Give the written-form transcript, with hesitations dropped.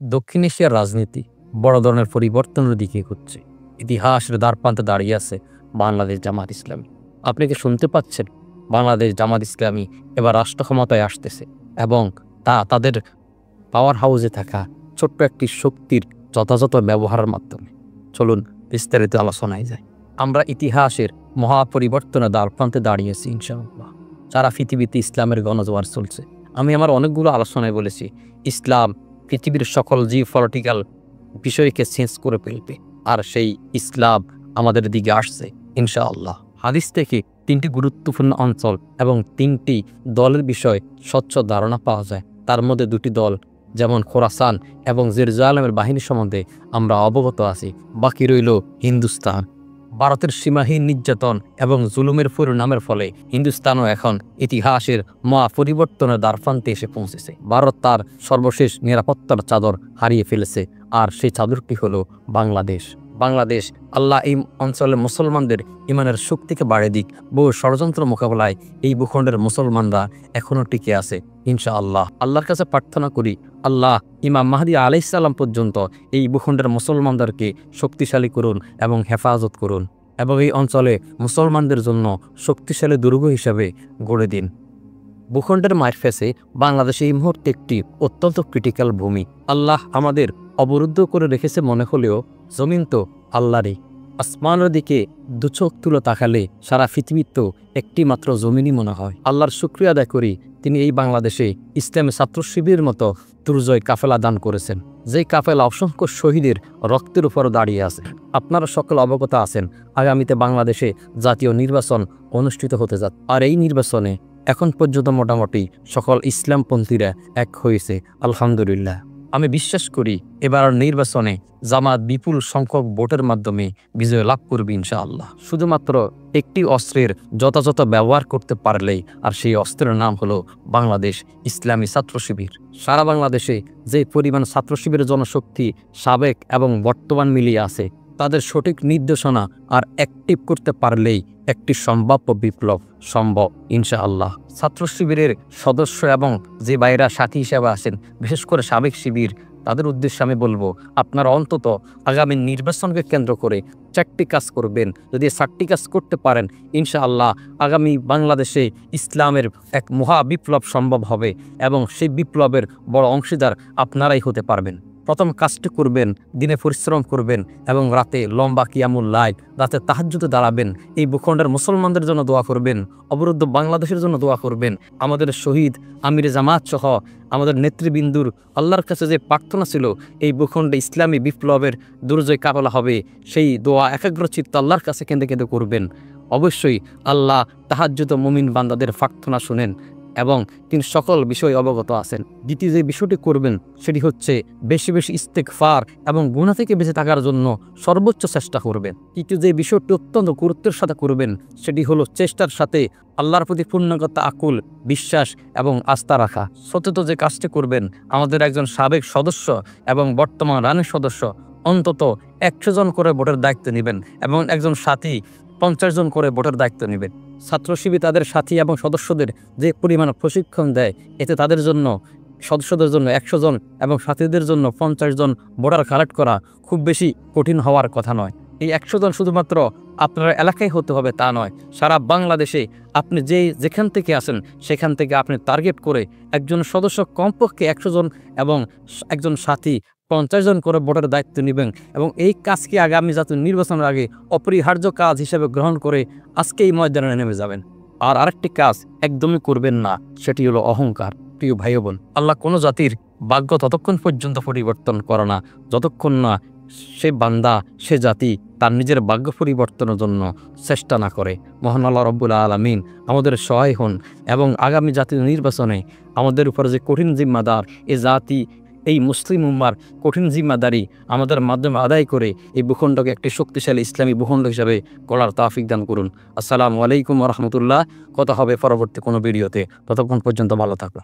দক্ষিণ এশিয়ার রাজনীতি বড় ধরনের পরিবর্তনের দিকে এগোচ্ছে। ইতিহাসের দ্বারপ্রান্তে দাঁড়িয়ে আছে বাংলাদেশ জামাত ইসলামী। আপনি কি শুনতে পাচ্ছেন? বাংলাদেশ জামাত ইসলামী এবার রাষ্ট্র ক্ষমতায় আসতেছে এবং তাদের পাওয়ার হাউসে থাকা ছোট্ট একটি শক্তির যথাযথ ব্যবহারের মাধ্যমে। চলুন বিস্তারিত আলোচনায় যাই। আমরা ইতিহাসের মহাপরিবর্তনের দ্বারপ্রান্তে দাঁড়িয়েছি ইনশাআল্লাহ। সারা পৃথিবীতে ইসলামের গণজোয়ার চলছে। আমি আমার অনেকগুলো আলোচনায় বলেছি, ইসলাম পৃথিবীর সকল জিওপলিটিক্যাল বিষয়কে চেঞ্জ করে ফেলবে, আর সেই ইসলাম আমাদের দিকে আসছে ইনশাআল্লাহ। হাদিস থেকে তিনটি গুরুত্বপূর্ণ অঞ্চল এবং তিনটি দলের বিষয় স্বচ্ছ ধারণা পাওয়া যায়। তার মধ্যে দুটি দল যেমন খোরাসান এবং জেরুজালেমের বাহিনী সম্বন্ধে আমরা অবগত আছি। বাকি রইল হিন্দুস্তান। ভারতের সীমাহীন নির্যাতন এবং জুলুমের পরিণামের ফলে হিন্দুস্তানও এখন ইতিহাসের মহা পরিবর্তনের দ্বারপ্রান্তে এসে পৌঁছেছে। ভারত তার সর্বশেষ নিরাপত্তার চাদর হারিয়ে ফেলেছে, আর সেই চাদরটি হলো বাংলাদেশ। আল্লাহ এই অঞ্চলের মুসলমানদের ইমানের শক্তিকে বাড়িয়ে দিক। বহু ষড়যন্ত্র মোকাবেলায় এই ভূখণ্ডের মুসলমানরা এখনও টিকে আছে ইনশাআল্লাহ। আল্লাহর কাছে প্রার্থনা করি, আল্লাহ ইমাম মাহদী আলাইহিস সালাম পর্যন্ত এই ভূখণ্ডের মুসলমানদেরকে শক্তিশালী করুন এবং হেফাজত করুন, এবং এই অঞ্চলে মুসলমানদের জন্য শক্তিশালী দুর্গ হিসাবে গড়ে দিন। ভূখণ্ডের মারফেসে বাংলাদেশে এই মুহূর্তে একটি অত্যন্ত ক্রিটিক্যাল ভূমি আল্লাহ আমাদের অবরুদ্ধ করে রেখেছে মনে হলেও জমিন তো আল্লাহরই। আসমানের দিকে দুচোখ তুলে তাকালে সারা পৃথিবীতেও একটি মাত্র জমিনই মনে হয়। আল্লাহর শুকরিয়া আদায় করি, তিনি এই বাংলাদেশে ইসলামী ছাত্র শিবিরের মতো দুর্জয় কাফেলা দান করেছেন, যেই কাফেলা অসংখ্য শহীদের রক্তের উপর দাঁড়িয়ে আছে। আপনারা সকল অবগত আছেন, আগামীতে বাংলাদেশে জাতীয় নির্বাচন অনুষ্ঠিত হতে যাচ্ছে, আর এই নির্বাচনে এখন পর্যন্ত মোটামুটি সকল ইসলামপন্থীরা এক হয়েছে আলহামদুলিল্লাহ। আমি বিশ্বাস করি এবার নির্বাচনে জামাত বিপুল সংখ্যক ভোটের মাধ্যমে বিজয় লাভ করবে ইনশাআল্লাহ। শুধুমাত্র একটি অস্ত্রের যথাযথ ব্যবহার করতে পারলেই, আর সেই অস্ত্রের নাম হলো বাংলাদেশ ইসলামী ছাত্র শিবির। সারা বাংলাদেশে যে পরিমাণ ছাত্র শিবিরের জনশক্তি সাবেক এবং বর্তমান মিলিয়ে আছে, তাদের সঠিক নির্দেশনা আর অ্যাক্টিভ করতে পারলেই একটি সম্ভাব্য বিপ্লব সম্ভব ইনশাআল্লাহ। ছাত্র শিবিরের সদস্য এবং যে ভাইরা সাথী হিসেবে আছেন, বিশেষ করে সাবেক শিবির, তাদের উদ্দেশ্যে আমি বলবো, আপনারা অন্তত আগামী নির্বাচনকে কেন্দ্র করে 4টি কাজ করবেন। যদি 4টি কাজ করতে পারেন, ইনশাআল্লাহ আগামী বাংলাদেশে ইসলামের এক মহা বিপ্লব সম্ভব হবে, এবং সেই বিপ্লবের বড় অংশীদার আপনারাই হতে পারবেন। প্রথম কাজটি করবেন, দিনে পরিশ্রম করবেন এবং রাতে লম্বা কিয়ামুল লাইল, রাতে তাহাজ্জুদে দাঁড়াবেন। এই ভূখণ্ডের মুসলমানদের জন্য দোয়া করবেন, অবরুদ্ধ বাংলাদেশের জন্য দোয়া করবেন। আমাদের শহীদ আমিরে জামাত সহ আমাদের নেতৃবৃন্দুর আল্লাহর কাছে যে প্রার্থনা ছিল এই ভূখণ্ডে ইসলামী বিপ্লবের দুর্জয় কাফেলা হবে, সেই দোয়া একাগ্রচিত্ত আল্লাহর কাছে কেঁদে কেঁদে করবেন। অবশ্যই আল্লাহ তাহাজ্জুদ মুমিন বান্দাদের প্রার্থনা শুনেন এবং তিনি সকল বিষয় অবগত আছেন। দ্বিতীয় যে বিষয়টি করবেন সেটি হচ্ছে বেশি বেশি ইস্তেগফার এবং গুনাহ থেকে বেঁচে থাকার জন্য সর্বোচ্চ চেষ্টা করবেন। তৃতীয় যে বিষয়টি অত্যন্ত গুরুত্বের সাথে করবেন সেটি হলো চেষ্টার সাথে আল্লাহর প্রতি পূর্ণাঙ্গতা, আকুল বিশ্বাস এবং আস্থা রাখা। চতুর্থ যে কাজটি করবেন, আমাদের একজন সাবেক সদস্য এবং বর্তমান রানিং সদস্য অন্তত 100 জন করে ভোটের দায়িত্ব নেবেন এবং একজন সাথী 50 জন করে ভোটের দায়িত্ব নেবেন। ছাত্র শিবির তাদের সাথী এবং সদস্যদের যে পরিমাণ প্রশিক্ষণ দেয়, এতে তাদের জন্য সদস্যদের জন্য 100 জন এবং সাথীদের জন্য 50 জন ভোটার কালেক্ট করা খুব বেশি কঠিন হওয়ার কথা নয়। এই 100 জন শুধুমাত্র আপনার এলাকায় হতে হবে তা নয়, সারা বাংলাদেশে আপনি যেখান থেকে আসেন সেখান থেকে আপনি টার্গেট করে একজন সদস্য কমপক্ষে 100 জন এবং একজন সাথী 50 জন করে ভোটের দায়িত্ব নেবেন, এবং এই কাজকে আগামী জাতীয় নির্বাচনের আগে অপরিহার্য কাজ হিসেবে গ্রহণ করে আজকে এই ময়দানে নেমে যাবেন। আর আরেকটি কাজ একদমই করবেন না, সেটি হলো অহংকার। প্রিয় ভাই বোন, আল্লাহ কোনো জাতির ভাগ্য ততক্ষণ পর্যন্ত পরিবর্তন করে না যতক্ষণ না সে বান্দা, সে জাতি তার নিজের ভাগ্য পরিবর্তনের জন্য চেষ্টা না করে। মহান আল্লাহ রব্বুল আলামিন আমাদের সহায় হন, এবং আগামী জাতীয় নির্বাচনে আমাদের উপর যে কঠিন জিম্মাদার এ জাতি, এই মুসলিম উম্মার কঠিন জিম্মাদারি আমাদের মাধ্যমে আদায় করে এই ভূখণ্ডকে একটি শক্তিশালী ইসলামী ভূখণ্ড হিসাবে গড়ার তৌফিক দান করুন। আসসালামু আলাইকুম ওয়া রাহমাতুল্লাহ। কথা হবে পরবর্তী কোনো ভিডিওতে, ততক্ষণ পর্যন্ত ভালো থাকুন।